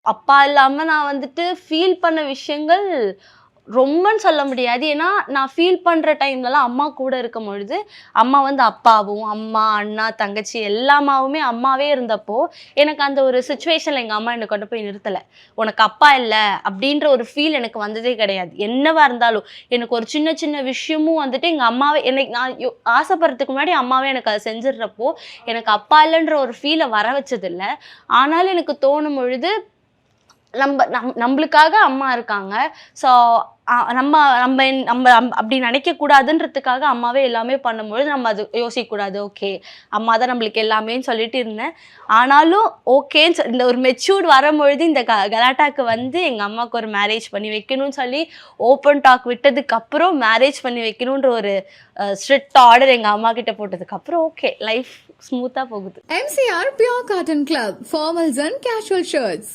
அப்பா இல்லாம நான் வந்துட்டு ஃபீல் பண்ண விஷயங்கள் ரொம்பன்னு சொல்ல முடியாது. ஏன்னா, நான் ஃபீல் பண்ற டைம்லலாம் அம்மா கூட இருக்கும்பொழுது, அம்மா வந்து அப்பாவும், அம்மா, அண்ணா, தங்கச்சி எல்லாமாவுமே அம்மாவே இருந்தப்போ, எனக்கு அந்த ஒரு சிச்சுவேஷன்ல எங்க அம்மா என்ன கொண்டு போய் நிறுத்தல. "உனக்கு அப்பா இல்ல" அப்படின்ற ஒரு ஃபீல் எனக்கு வந்ததே கிடையாது. என்னவா இருந்தாலும், எனக்கு ஒரு சின்ன சின்ன விஷயமும் வந்துட்டு எங்க அம்மாவே என்னைக்கு நான் ஆசைப்படுறதுக்கு முன்னாடி அம்மாவே எனக்கு அத செஞ்சுடுறப்போ, எனக்கு அப்பா இல்லன்ற ஒரு ஃபீல வர வச்சதில்ல. ஆனாலும் எனக்கு தோணும் பொழுது நம்பளுக்காக அம்மா இருக்காங்க. ஸோ நம்ம நம்ம நம்ம அப்படி நினைக்கக்கூடாதுன்றதுக்காக அம்மாவே எல்லாமே பண்ணும்பொழுது, நம்ம அது யோசிக்கக்கூடாது. ஓகே, அம்மா தான் நம்மளுக்கு எல்லாமேன்னு சொல்லிட்டு இருந்தேன். ஆனாலும் ஓகேன்னு இந்த ஒரு மெச்சூர்ட் வரும்பொழுது இந்த கலாட்டாக்கு வந்து எங்க அம்மாவுக்கு ஒரு மேரேஜ் பண்ணி வைக்கணும்னு சொல்லி ஓப்பன் டாக் விட்டதுக்கப்புறம் மேரேஜ் பண்ணி வைக்கணுன்ற ஒரு ஸ்ட்ரிக்ட் ஆர்டர் எங்க அம்மா கிட்ட போட்டதுக்கப்புறம் ஓகே, லைஃப் ஸ்மூத்தா போகுது. MCR Pure Cotton Club, formals and casual shirts.